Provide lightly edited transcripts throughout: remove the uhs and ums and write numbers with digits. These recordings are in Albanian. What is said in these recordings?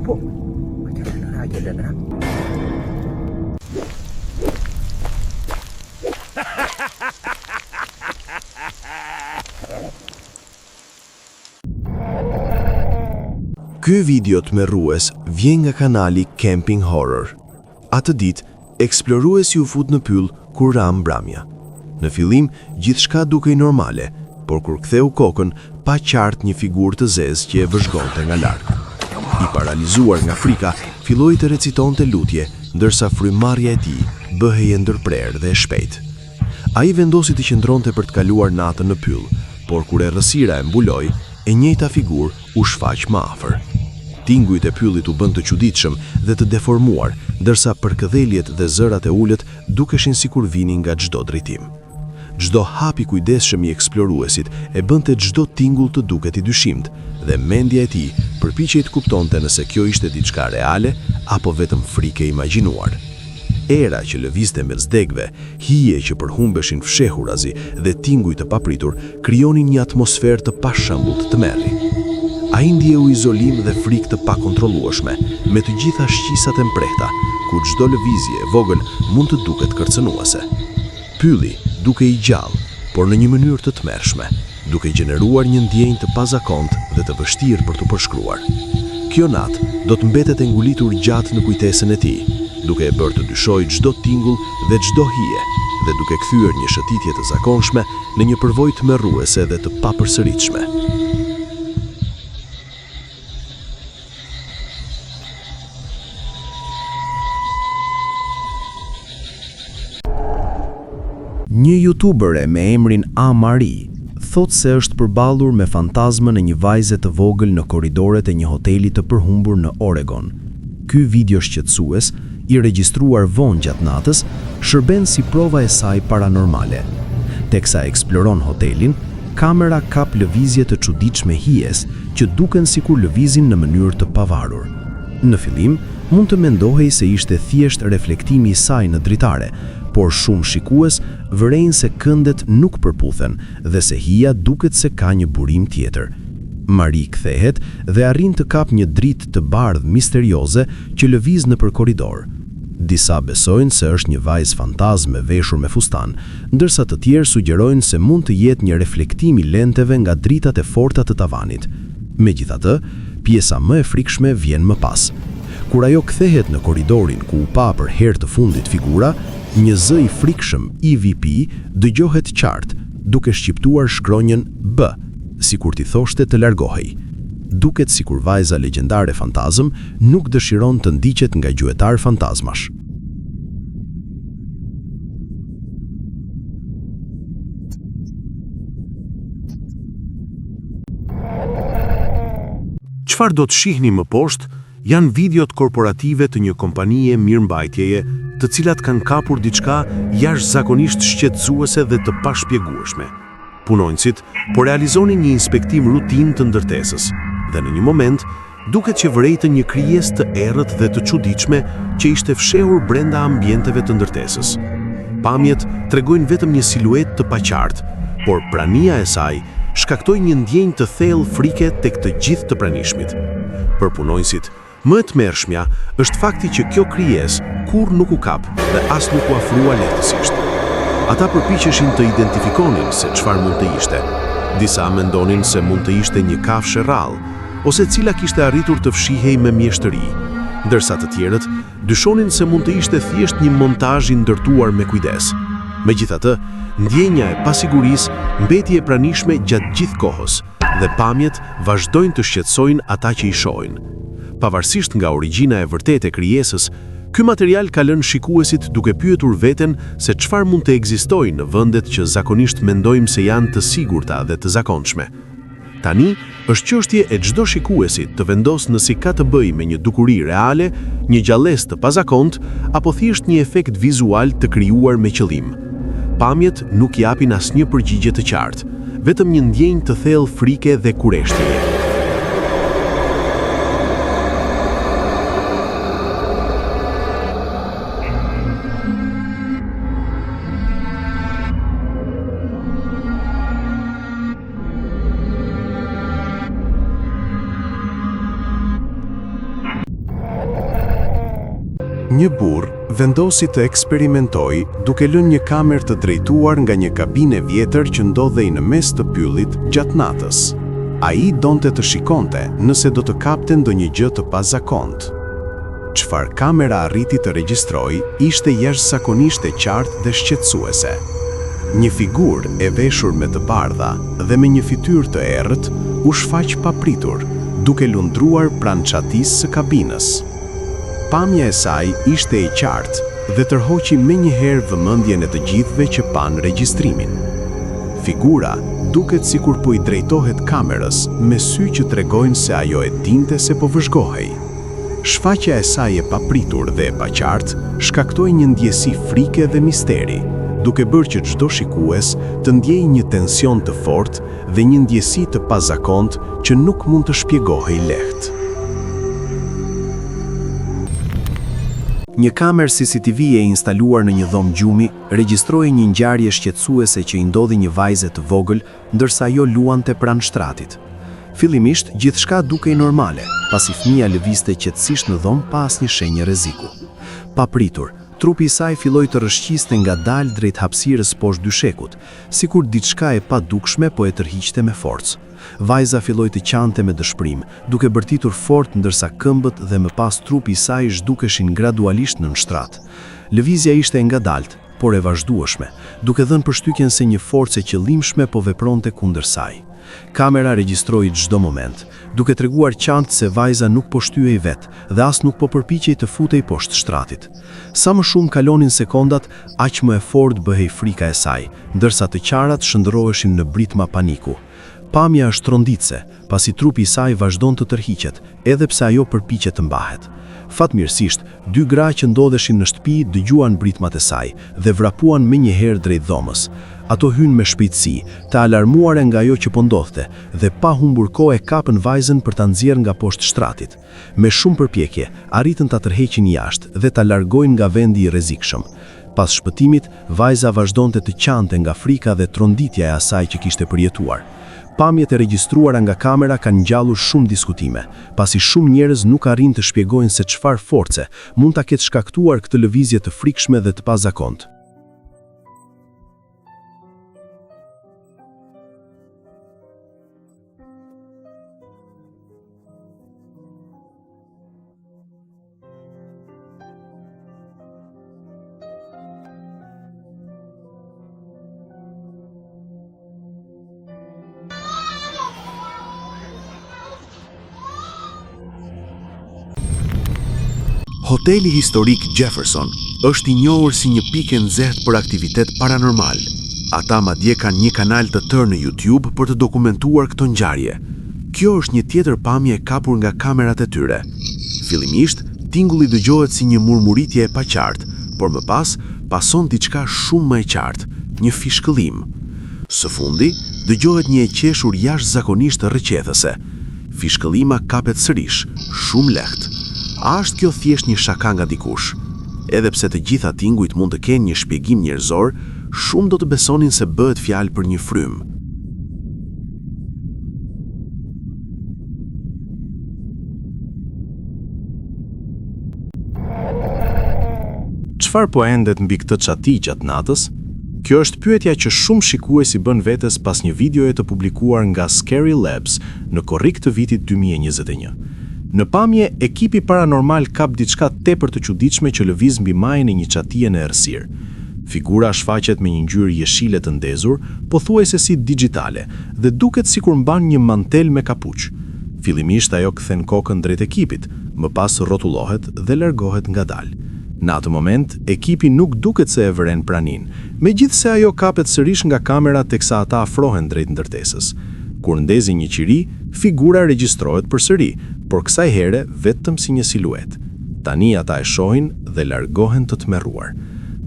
Po. Hajde. Ky video tmerrues vjen nga kanali Camping Horror. Atë ditë, eksploruesi u fut në pyll kur ra mbrëmja. Në fillim, gjithçka dukej normale, por kur ktheu kokën, pa qartë një figurë të zezë që e vëzhgonte nga larg. I paralizuar nga frika, filloi të recitonte lutje, ndërsa frymarrja e tij bëhej e ndërprerë dhe e shpejtë. Ai vendosi të qëndronte për të kaluar natën në pyll, por kur errësira e mbuloi, e njëjta figurë u shfaq më afër. Tingujt e pyllit u bën të çuditshëm dhe të deformuar, ndërsa përkëdheljet dhe zërat e ulët dukeshin sikur vinin nga çdo drejtim. Çdo hap i kujdesshëm i eksploruesit e bënte çdo tingull të duket i dyshimt, dhe mendja e tij përpiqej të kuptonte nëse kjo ishte diçka reale apo vetëm frikë e imagjinuar. Era që lëvizte mes degëve, hije që përhumbeshin fshehurazi dhe tinguj të papritur krijonin një atmosferë të pashëmbullt të tmerri. Ai ndjeu izolim dhe frikë të pakontrollueshme, me të gjitha shqisat e mprehta, ku çdo lëvizje e vogël mund të duket kërcënuese. Pylli duke i gjallë, por në një mënyrë të tmerrshme, duke gjeneruar një ndjenjë të pazakontë dhe të vështirë për t'u përshkruar. Kjo natë do të mbetet e ngulitur gjatë në kujtesën e tij, duke e bërë të dyshojë çdo tingull dhe çdo hije, dhe duke kthyer një shëtitje të zakonshme në një përvojë tmerruese dhe të papërsëritshme. Një youtubere me emrin Amari thot se është përballur me fantazmën e një vajze të vogël në korridoret e një hoteli të përhumbur në Oregon. Ky video shqetësues, i regjistruar vonë gjatë natës, shërben si prova e saj paranormale. Teksa eksploron hotelin, kamera kap lëvizje të çuditshme hijes që duken sikur lëvizin në mënyrë të pavarur. Në fillim, mund të mendohej se ishte thjesht reflektimi i saj në dritare, por shumë shikues vërejnë se këndet nuk përputhen dhe se hija duket se ka një burim tjetër. Mari kthehet dhe arrin të kap një dritë të bardhë misterioze që lëviz nëpër korridor. Disa besojnë se është një vajzë fantazme veshur me fustan, ndërsa të tjerë sugjerojnë se mund të jetë një reflektim i lenteve nga dritat e forta të tavanit. Megjithatë, pjesa më e frikshme vjen më pas. Kur ajo kthehet në korridorin ku u pa për herë të fundit figura, një zë i frikshëm EVP dëgjohet qartë, duke shqiptuar shkronjën B, sikur t'i thoshte të largohej. Duket sikur vajza legjendare fantazm nuk dëshiron të ndiqet nga gjuetar fantazmash. Çfarë do të shihni më poshtë janë videot korporative të një kompanie mirëmbajtjeje, të cilat kanë kapur diçka jashtëzakonisht shqetësuese dhe të pashpjegueshme. Punonjësit po realizonin një inspektim rutinë të ndërtesës, dhe në një moment duket që vërejtën një krijesë të errët dhe të çuditshme që ishte fshehur brenda ambienteve të ndërtesës. Pamjet tregojnë vetëm një siluetë të paqartë, por prania e saj shkaktoi një ndjenjë të thellë frike tek të gjithë të pranishmit. Për punonjësit, më e tmerrshmja është fakti që kjo krijesë kurrë nuk u kap dhe as nuk u afrua lehtësisht. Ata përpiqeshin të identifikonin se çfarë mund të ishte. Disa mendonin se mund të ishte një kafshë rrallë, ose cila kishte arritur të fshihej me mjeshtëri, ndërsa të tjerët dyshonin se mund të ishte thjesht një montazh i ndërtuar me kujdes. Megjithatë, ndjenja e pasigurisë mbeti e pranishme gjatë gjithë kohës dhe pamjet vazhdojnë të shqetësojnë ata që i shohin. Pavarësisht nga origjina e vërtetë e krijesës, ky material ka lënë shikuesit duke pyetur veten se çfarë mund të ekzistojë në vendet që zakonisht mendojmë se janë të sigurta dhe të zakonshme. Tani është çështje e çdo shikuesi të vendosë nëse ka të bëjë me një dukuri reale, një gjallësë të pazakontë apo thjesht një efekt vizual të krijuar me qëllim. Pamjet nuk japin asnjë përgjigje të qartë, vetëm një ndjenjë të thellë frike dhe kureshtjeje. Një burr vendosi të eksperimentojë duke lënë një kamerë të drejtuar nga një kabinë e vjetër që ndodhej në mes të pyllit gjatë natës. Ai donte të shikonte nëse do të kapte ndonjë gjë të pazakontë. Çfarë kamera arriti të regjistrojë ishte jashtëzakonisht e qartë dhe shqetësuese. Një figurë e veshur me të bardha dhe me një fytyrë të errët u shfaq papritur, duke lundruar pranë çatisë së kabinës. Pamja e saj ishte e qartë dhe tërhoqi menjëherë vëmendjen e të gjithëve që panë regjistrimin. Figura duket sikur po i drejtohet kamerës me sy që tregojnë se ajo e dinte se po vëzhgohej. Shfaqja e saj e papritur dhe e paqartë shkaktoi një ndjesi frike dhe misteri, duke bërë që çdo shikues të ndjejë një tension të fortë dhe një ndjesi të pazakontë që nuk mund të shpjegohej lehtë. Një kamerë CCTV e instaluar në një dhomë gjumi regjistroi një ngjarje shqetësuese që i ndodhi një vajze të vogël ndërsa ajo luante pranë shtratit. Fillimisht gjithçka dukej normale, pasi fëmia lëvizte qetësisht në dhomë pa asnjë shenjë rreziku. Papritur, trupi i saj filloi të rrëshqiste ngadalë drejt hapësirës poshtë dyshekut, sikur diçka e padukshme po e tërhiqte me forcë. Vajza filloi të qante me dëshpërim, duke bërtitur fort ndërsa këmbët dhe më pas trupi i saj zhdukeshin gradualisht nën shtrat. Lëvizja ishte e ngadalt, por e vazhdueshme, duke dhënë përshtytjen se një forcë e qëllimshme po vepronte kundër saj. Kamera regjistroi çdo moment, duke treguar qartë se vajza nuk po shtyhej vetë dhe as nuk po përpiqej të futej poshtë shtratit. Sa më shumë kalonin sekondat, aq më e fortë bëhej frika e saj, ndërsa të qarat shndërroheshin në britma paniku. Pamja është tronditse, pasi trupi i saj vazhdon të tërhiqet, edhe pse ajo përpiqet të mbahet. Fatmirësisht, dy gra që ndodheshin në shtëpi dëgjuan britmat e saj dhe vrapuan menjëherë drejt dhomës. Ato hynë me shpejtësi, të alarmuare nga ajo që po ndodhte, dhe pa humbur kohë e kapën vajzën për ta nxjerrë nga poshtë shtratit. Me shumë përpjekje, arritën ta tërheqin jashtë dhe ta largojnë nga vendi i rrezikshëm. Pas shpëtimit, vajza vazhdonte të qante nga frika dhe tronditja e asaj që kishte përjetuar. Pamjet e regjistruara nga kamera kanë ngjallur shumë diskutime, pasi shumë njerëz nuk arrin të shpjegojnë se çfarë force mund ta ketë shkaktuar këtë lëvizje të frikshme dhe të pazakontë. Hoteli historik Jefferson është i njohur si një pikë e nxehtë për aktivitet paranormal. Ata madje kanë një kanal të tërë në YouTube për të dokumentuar këtë ngjarje. Kjo është një tjetër pamje e kapur nga kamerat e tyre. Fillimisht, tingulli dëgjohet si një murmuritje e paqartë, por më pas pason diçka shumë më e qartë, një fishkëllim. Së fundi, dëgjohet një e qeshur jashtëzakonisht rrëqethëse. Fishkëllima kapet sërish, shumë lehtë. A është kjo thjesht një shaka nga dikush? Edhe pse të gjitha tingujt mund të kenë një shpjegim njerëzor, shumë do të besonin se bëhet fjalë për një frym. Çfarë po endet mbi këtë çati gjatë natës? Kjo është pyetja që shumë shikues i bën vetes pas një videoje të publikuar nga Scary Labs në korrik të vitit 2021. Në pamje, ekipi paranormal kap diçka tepër të çuditshme që lëviz mbi majën e një çatie në errësirë. Figura shfaqet me një ngjyrë jeshile të ndezur, pothuajse si digjitale, dhe duket sikur mban një mantel me kapuç. Fillimisht ajo kthen kokën drejt ekipit, më pas rrotullohet dhe largohet ngadalë. Në atë moment, ekipi nuk duket se e vëren pranin, megjithse ajo kapet sërish nga kamera teksa ata afrohen drejt ndërtesës. Kur ndezi një qiri, figura regjistrohet përsëri, por kësaj here vetëm si një siluet. Tani ata e shohin dhe largohen të tmerruar.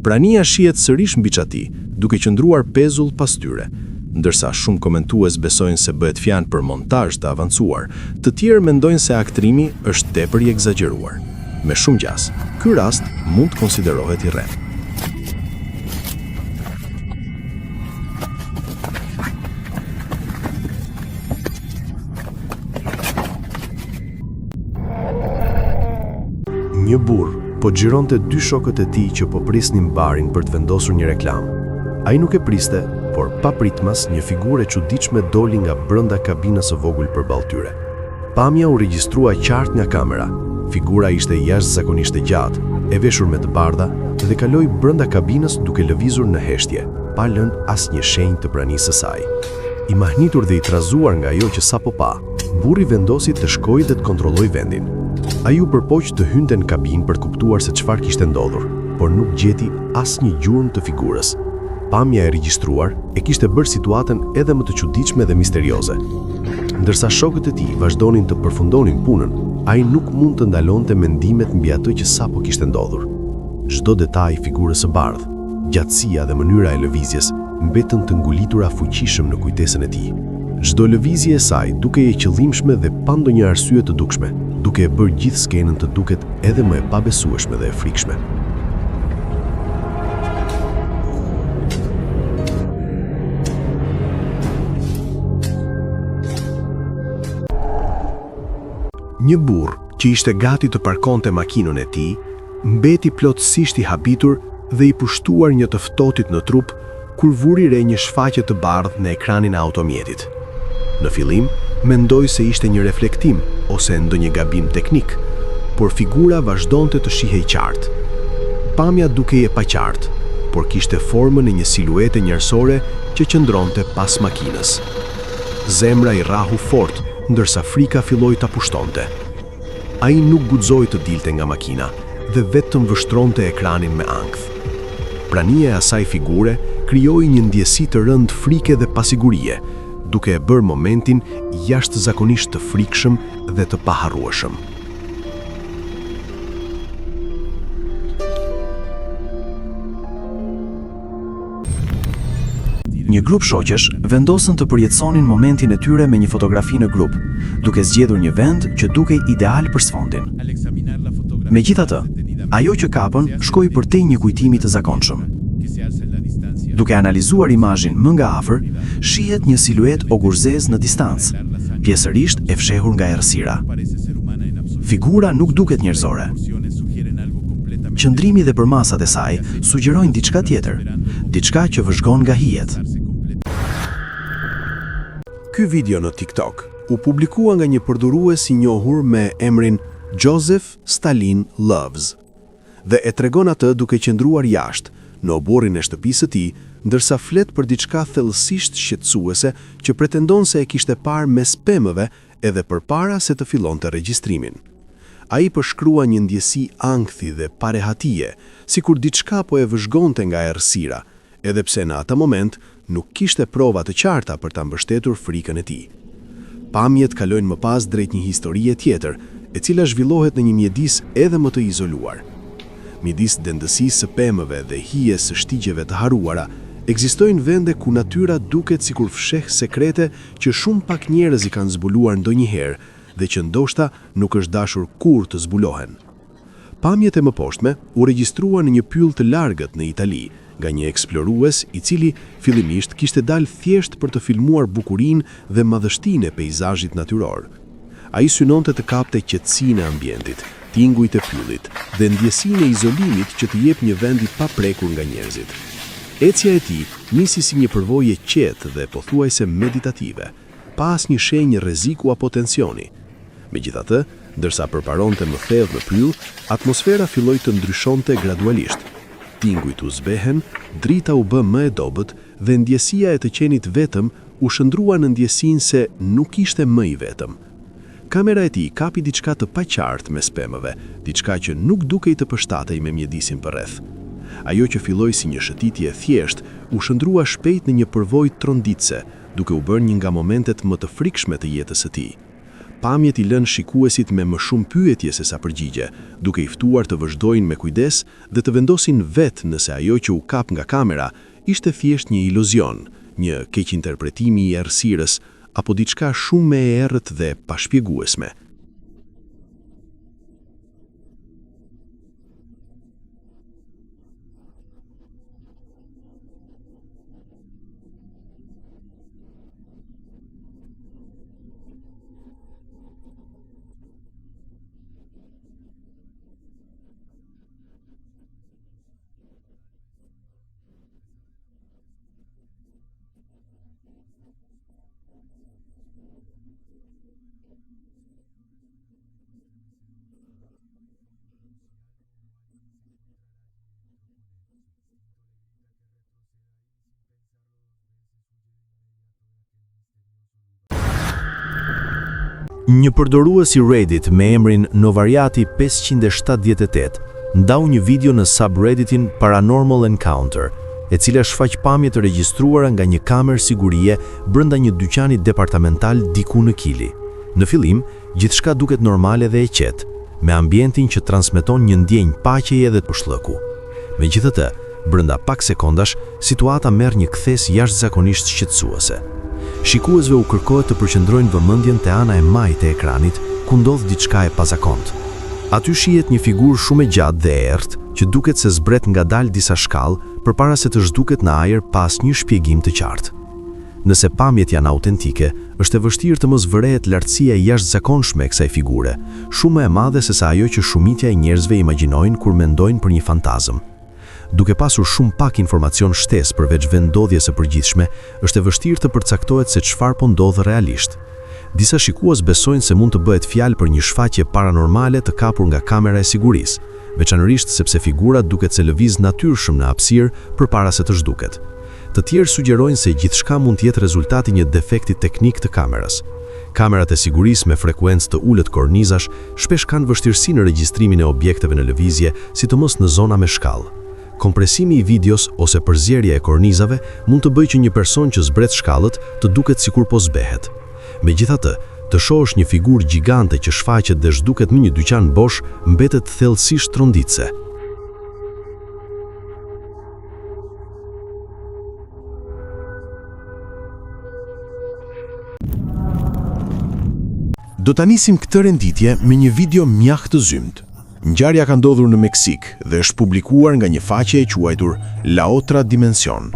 Prania shihet sërish mbi çati, duke qëndruar pezull pas tyre. Ndërsa shumë komentues besojnë se bëhet fjalë për montazh të avancuar, të tjerë mendojnë se aktrimi është tepër i egzageruar. Me shumë gjas, ky rast mund të konsiderohet i rreth. Një burr po xhironte dy shokët e tij që po prisnin barin për të vendosur një reklam. Ai nuk e priste, por papritmas një figurë e çuditshme doli nga brenda kabinës së vogël përballë tyre. Pamja u regjistrua qartë nga kamera. Figura ishte jashtëzakonisht e gjatë, e veshur me të bardha dhe kaloi brenda kabinës duke lëvizur në heshtje, pa lënë asnjë shenjë të pranisë së saj. I mahnitur dhe i trazuar nga ajo që sapo pa, burri vendosi të shkojë dhe të kontrollojë vendin. Ai u përpoq të hynte në kabinë për të kuptuar se çfarë kishte ndodhur, por nuk gjeti asnjë gjurmë të figurës. Pamja e regjistruar e kishte bërë situatën edhe më të çuditshme dhe misterioze. Ndërsa shokët e tij vazhdonin të përfundonin punën, ai nuk mund të ndalonte mendimet mbi atë që sapo kishte ndodhur. Çdo detaj i figurës së bardhë, gjatësia dhe mënyra e lëvizjes mbetën të ngulitura fuqishëm në kujtesën e tij. Çdo lëvizje e saj duke e qëllimshme dhe pa ndonjë arsye të dukshme, duke e bërë gjithë skenën të duket edhe më e pabesueshme dhe e frikshme. Një burr që ishte gati të parkonte makinën e tij, mbeti plotësisht i habitur dhe i pushtuar një të ftohtit në trup kur vuri re një shfaqje të bardhë në ekranin e automjetit. Në fillim, mendoi se ishte një reflektim ose ndonjë gabim teknik, por figura vazhdonte të shihej qartë. Pamja dukej e paqartë, por kishte formën e një siluete njerësore që qëndronte pas makinës. Zemra i rrahu fort, ndërsa frika filloi ta pushtonte. Ai nuk guxoi të dilte nga makina dhe vetëm vështronte ekranin me ankth. Prania e asaj figure krijoi një ndjesi të rëndë frike dhe pasigurie, duke e bërë momentin jashtëzakonisht të frikshëm dhe të paharrueshëm. Një grup shoqësh vendosën të përjetësonin momentin e tyre me një fotografi në grup, duke zgjedhur një vend që dukej ideal për sfondin. Megjithatë, ajo që kapën shkoi përtej një kujtimi të zakonshëm. Duke analizuar imazhin më nga afër, shihet një siluet ogurzez në distancë, pjesërisht e fshehur nga errësira. Figura nuk duket njerëzore. Qëndrimi dhe përmasat e saj sugjerojnë diçka tjetër, diçka që vëzhgon nga hijet. Ky video në TikTok u publikua nga një përdorues i njohur me emrin Joseph Stalin Loves dhe e tregon atë duke qëndruar jashtë në oborrin e shtëpisë së tij, ndërsa flet për diçka thellësisht shqetësuese që pretendon se e kishte parë mes pemëve edhe përpara se të fillonte regjistrimin. Ai përshkrua një ndjesi ankthi dhe parehatie, sikur diçka po e vëzhgonte nga errësira, edhe pse në atë moment nuk kishte prova të qarta për ta mbështetur frikën e tij. Pamjet kalojnë më pas drejt një historie tjetër, e cila zhvillohet në një mjedis edhe më të izoluar. Midis dendësisë së pemëve dhe hijes së shtigjeve të haruara, ekzistojnë vende ku natyra duket sikur fsheh sekrete që shumë pak njerëz i kanë zbuluar ndonjëherë dhe që ndoshta nuk është dashur kur të zbulohen. Pamjet e mëposhtme u regjistruan në një pyll të largët në Itali, nga një eksplorues i cili fillimisht kishte dalë thjesht për të filmuar bukurinë dhe madhështinë e peizazhit natyror. Ai synonte të kapte qetësinë e ambientit, tingujt e pyllit dhe ndjesinë e izolimit që të jep një vend i paprekur nga njerëzit. Ecja e tij nisi si një përvojë qetë dhe pothuajse meditative, pa asnjë shenjë rreziku apo tensioni. Megjithatë, ndërsa përparonte më thellë në pyll, atmosfera filloi të ndryshonte gradualisht. Tingujt u zbehen, drita u bë më e dobët dhe ndjesia e të qenit vetëm u shndrua në ndjesinë se nuk ishte më i vetëm. Kamera e tij kapi diçka të paqartë mes pemëve, diçka që nuk dukej të përshtatej me mjedisin përreth. Ajo që filloi si një shëtitje e thjeshtë, u shndrua shpejt në një përvojë tronditse, duke u bërë një nga momentet më të frikshme të jetës së tij. Pamjet i lënë shikuesit me më shumë pyetje se sa përgjigje, duke i ftuar të vazhdojnë me kujdes dhe të vendosin vetë nëse ajo që u kap nga kamera ishte thjesht një iluzion, një keqinterpretimi i errësirës apo diçka shumë më e errët dhe pashpjeguesme. Një përdorues i Reddit me emrin Novariati 578 ndau një video në subredditin Paranormal Encounter, e cila shfaq pamje të regjistruara nga një kamerë sigurie brenda një dyqani departamental diku në Kili. Në fillim, gjithçka duket normale dhe e qetë, me ambientin që transmeton një ndjenjë paqeje dhe të përshllëku. Megjithatë, brenda pak sekondash, situata merr një kthes jashtëzakonisht shqetësuese. Shikuesve u kërkohet të përqendrojnë vëmendjen te ana e majtë e ekranit, ku ndodh diçka e pazakontë. Aty shihet një figurë shumë e gjatë dhe errët, që duket se zbret ngadalë disa shkallë përpara se të zhduket në ajër pas një shpjegim të qartë. Nëse pamjet janë autentike, është e vështirë të mos vërehet lartësia e jashtëzakonshme e kësaj figure, shumë më e madhe se sa ajo që shumitja e njerëzve imagjinojnë kur mendojnë për një fantazëm. Duke pasur shumë pak informacion shtesë përveç vendodhjes së përgjithshme, është e vështirë të përcaktohet se çfarë po ndodh realisht. Disa shikues besojnë se mund të bëhet fjalë për një shfaqje paranormale të kapur nga kamera e sigurisë, veçanërisht sepse figura duket se lëviz natyrshëm në hapësirë përpara se të zhduket. Të tjerë sugjerojnë se gjithçka mund të jetë rezultati një defekti teknik të kamerës. Kamerat e sigurisë me frekuencë të ulët kornizash shpesh kanë vështirësi në regjistrimin e objekteve në lëvizje, sidomos në zona me shkallë. Kompresimi i videos ose përzierja e kornizave mund të bëjë që një person që zbret shkallët të duket sikur po zbehet. Megjithatë, të shohësh një figurë gjigante që shfaqet dhe zhduket në një dyqan bosh mbetet thellësisht tronditse. Do ta nisim këtë renditje me një video mjaft të zymt. Ngjarja ka ndodhur në Meksik dhe është publikuar nga një faqe e quajtur La Otra Dimension.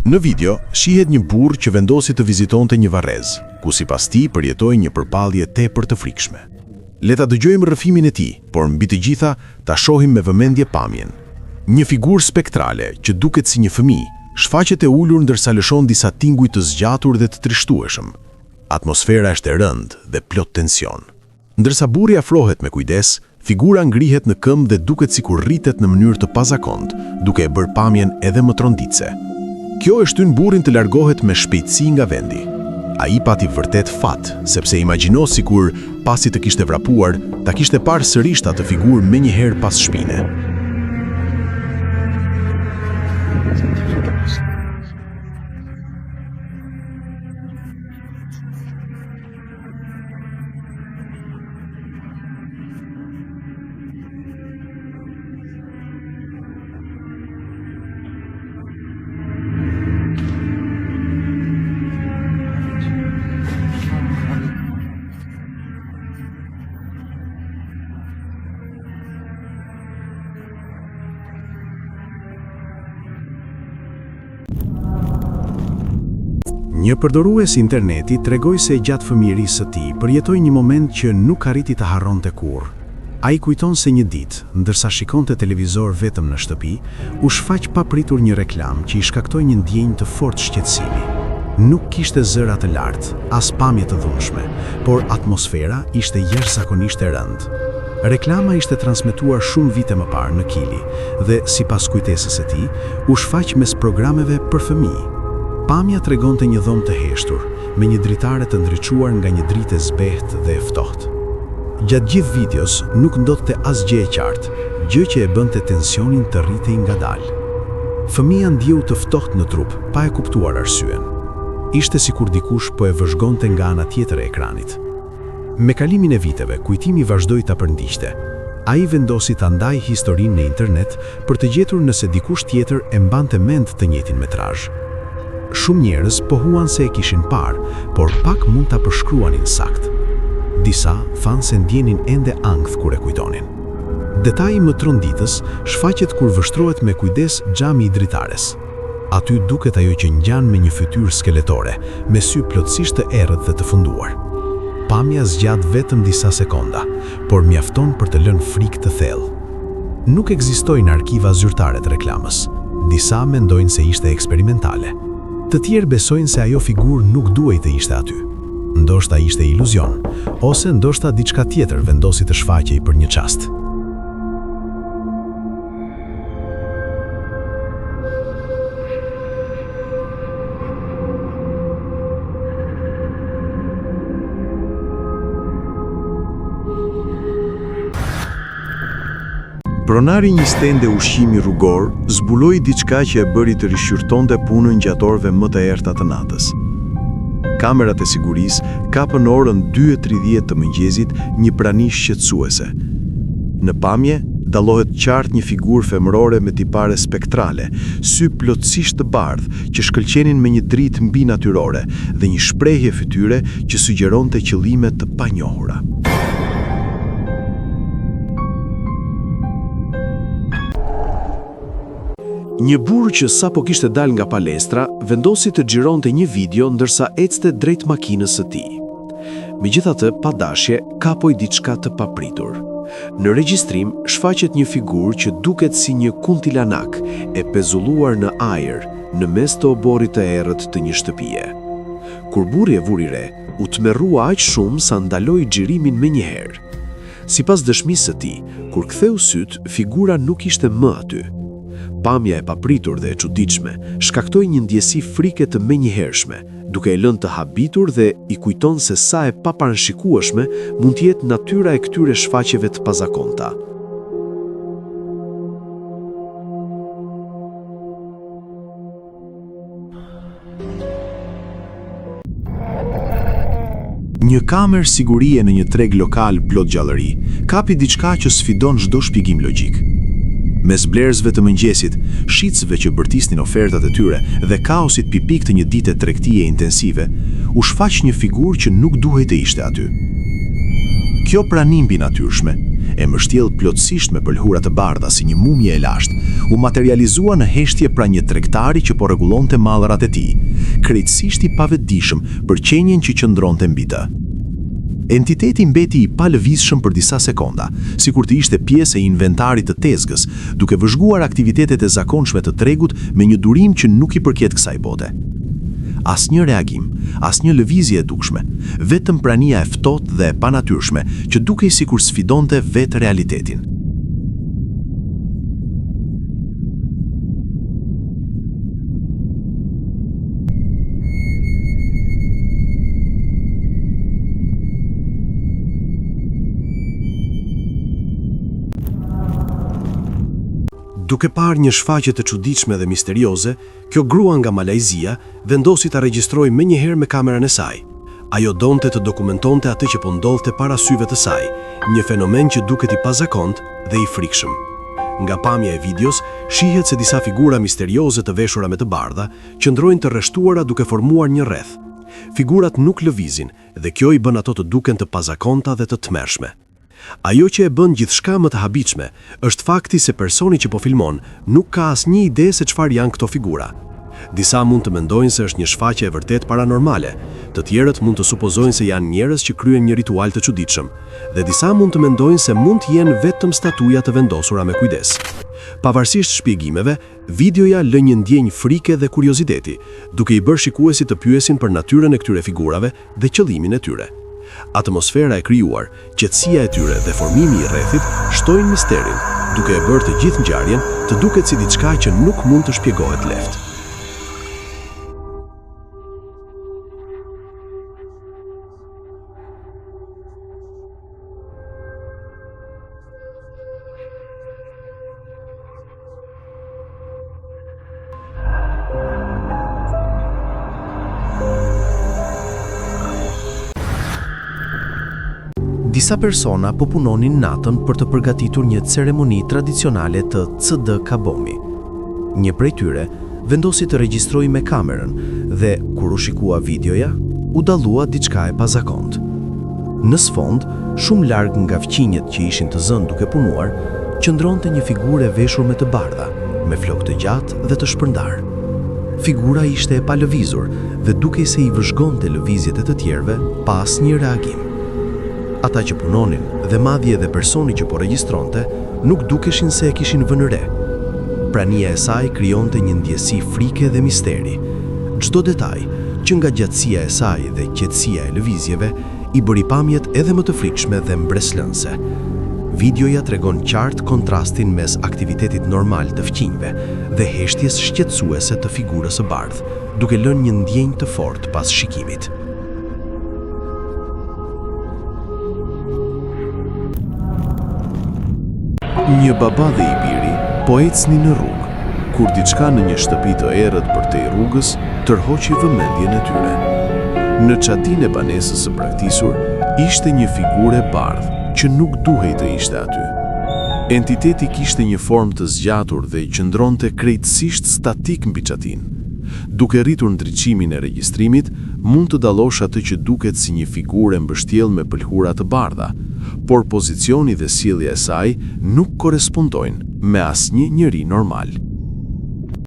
Në video shihet një burr që vendosi të vizitonte një varrez, ku sipas tij përjetoi një përpallje tepër të frikshme. Le ta dëgjojmë rrëfimin e tij, por mbi të gjitha ta shohim me vëmendje pamjen. Një figurë spektrale që duket si një fëmijë, shfaqet e ulur ndërsa lëshon disa tinguj të zgjatur dhe të trishtueshëm. Atmosfera është e rëndë dhe plot tension. Ndërsa burri afrohet me kujdes, figura ngrihet në këmbë dhe duket sikur rritet në mënyrë të pazakontë, duke e bërë pamjen edhe më tronditse. Kjo e shtyn burrin të largohet me shpejtësi nga vendi. Ai pati vërtet fat, sepse imagjino sikur pasi të kishte vrapuar, ta kishte parë sërish atë figurë menjëherë pas shpine. Një përdorues interneti tregoi se gjatë fëmijërisë së tij përjetoi një moment që nuk arriti ta harronte kurrë. Ai kujton se një ditë, ndërsa shikonte televizor vetëm në shtëpi, u shfaq papritur një reklam që i shkaktoi një ndjenjë të fortë shqetësimi. Nuk kishte zëra të lartë, as pamje të dhunshme, por atmosfera ishte jashtëzakonisht e rëndë. Reklama ishte transmetuar shumë vite më parë në Kili dhe, sipas kujtesës së tij, u shfaq mes programeve për fëmijë. Pamja tregonte një dhomë të heshtur, me një dritare të ndriçuar nga një dritë e zbehtë dhe e ftohtë. Gjatë gjithë videos nuk ndodhte asgjë e qartë, gjë që e bënte tensionin të rritej ngadalë. Fëmia ndjeu të ftohtë në trup, pa e kuptuar arsyen. Ishte sikur dikush po e vëzhgonte nga ana tjetër e ekranit. Me kalimin e viteve, kujtimi vazhdoi ta përndiqte. Ai vendosi ta ndajë historinë në internet për të gjetur nëse dikush tjetër e mbante mend të njëjtin metrazh. Shumë njerëz pohuan se e kishin parë, por pak mund ta përshkruanin saktë. Disa thanë se ndjenin ende ankth kur e kujtonin. Detaji më tronditës shfaqet kur vështrohet me kujdes xhami i dritares. Aty duket ajo që ngjan me një fytyrë skeletore, me sy plotësisht të errët dhe të funduar. Pamja zgjat vetëm disa sekonda, por mjafton për të lënë frikë të thellë. Nuk ekzistojnë arkiva zyrtare të reklamës. Disa mendojnë se ishte eksperimentale. Të tjerë besojnë se ajo figurë nuk duhej të ishte aty. Ndoshta ishte iluzion, ose ndoshta diçka tjetër vendosi të shfaqej për një çast. Pronari një stende ushqimi rrugor zbuloi diçka që e bëri të rishqyrtonte punën gjatë orëve më të errta të natës. Kamerat e sigurisë kapën orën 2:30 të mëngjesit një prani shqetësuese. Në pamje dallohet qartë një figurë femërore me tipare spektrale, sy plotësisht të bardhë që shkëlqenin me një dritë mbi natyrore dhe një shprehje fytyre që sugjeronte qëllime të panjohura. Një burr që sapo kishte dalë nga palestra vendosi të xhironte një video ndërsa ecte drejt makinës së tij. Megjithatë, pa dashje, kapoi diçka të papritur. Në regjistrim shfaqet një figurë që duket si një kuntilanak e pezulluar në ajër në mes të oborrit të errët të një shtëpie. Kur burri e vuri re, u tmerrua aq shumë sa ndaloi xhirimin menjëherë. Sipas dëshmisë së tij, kur ktheu syt, figura nuk ishte më aty. Pamja e papritur dhe e çuditshme shkaktoi një ndjesi frike të menjëhershme, duke e lënë të habitur dhe i kujton se sa e paparashikueshme mund të jetë natyra e këtyre shfaqjeve të pazakonta. Një kamerë sigurie në një treg lokal plot gjallëri kapi diçka që sfidon çdo shpjegim logjik. Mes blerësve të mëngjesit, shitësve që bërtisnin ofertat e tyre dhe kaosit pipik të një dite tregtie intensive, u shfaq një figurë që nuk duhej të ishte aty. Kjo prani mbi natyrshme, e mbështjell plotësisht me pëlhura të bardha si një mumje e lashtë, u materializua në heshtje pra një tregtari që po rregullonte mallrat e tij, krejtësisht i pavetëdijshëm për qenjen që qëndronte mbi të. Entiteti mbeti i palëvizshëm për disa sekonda, sikur të ishte pjesë e inventarit të tezgës, duke vëzhguar aktivitetet e zakonshme të tregut me një durim që nuk i përket kësaj bote. Asnjë reagim, asnjë lëvizje e dukshme, vetëm prania e ftohtë dhe e panatyrshme që dukej sikur sfidonte vetë realitetin. Duke parë një shfaqje të çuditshme dhe misterioze, kjo grua nga Malajzia vendosi ta regjistrojë menjëherë me kamerën e saj. Ajo donte të dokumentonte atë që po ndodhte para syve të saj, një fenomen që duket i pazakontë dhe i frikshëm. Nga pamja e videos, shihet se disa figura misterioze të veshura me të bardha qëndrojnë të rreshtuara duke formuar një rreth. Figurat nuk lëvizin dhe kjo i bën ato të duken të pazakonta dhe të tmerrshme. Ajo që e bën gjithçka më të habitshme është fakti se personi që po filmon nuk ka asnjë ide se çfarë janë këto figura. Disa mund të mendojnë se është një shfaqje e vërtet paranormale, të tjerët mund të supozojnë se janë njerëz që kryen një ritual të çuditshëm, dhe disa mund të mendojnë se mund të jenë vetëm statuja të vendosura me kujdes. Pavarësisht shpjegimeve, videoja lë një ndjenjë frike dhe kurioziteti, duke i bërë shikuesit të pyesin për natyrën e këtyre figurave dhe qëllimin e tyre. Atmosfera e krijuar, qetësia e tyre dhe formimi i rrethit shtojnë misterin, duke e bërë të gjithë ngjarjen të duket si diçka që nuk mund të shpjegohet lehtë. Disa persona po punonin natën për të përgatitur një ceremoni tradicionale të CD Kabomi. Një prej tyre vendosi të regjistrojë me kamerën dhe kur u shikua videoja, u dallua diçka e pazakontë. Në sfond, shumë larg nga fqinjet që ishin të zënë duke punuar, qëndronte një figurë e veshur me të bardha, me flokë të gjatë dhe të shpërndar. Figura ishte e palëvizur dhe dukej se i vëzhgonte lëvizjet e të tjerëve pa asnjë reagim. Ata që punonin dhe madje edhe personi që po regjistronte nuk dukeshin se e kishin vënë re. Prania e saj krijonte një ndjesi frike dhe misteri. Çdo detaj, që nga gjatësia e saj dhe qetësia e lëvizjeve, i bëri pamjet edhe më të frikshme dhe mbreslënse. Videoja tregon qartë kontrastin mes aktivitetit normal të fqinjve dhe heshtjes shqetësuese të figurës së bardhë, duke lënë një ndjenjë të fortë pas shikimit. Një baba dhe i biri po ecnin në rrugë, kur diçka në një shtëpi të errët përtej rrugës tërhoqi vëmendjen e tyre. Në çatinë e banesës së braktisur ishte një figurë e bardhë që nuk duhej të ishte aty. Entiteti kishte një formë të zgjatur dhe i qëndronte krejtësisht statik mbi çatinë. Duke rritur ndriçimin e regjistrimit, mund të dallosh atë që duket si një figurë mbështjell me pëlhura të bardha, por pozicioni dhe sjellja e saj nuk korrespondojnë me asnjë njeri normal.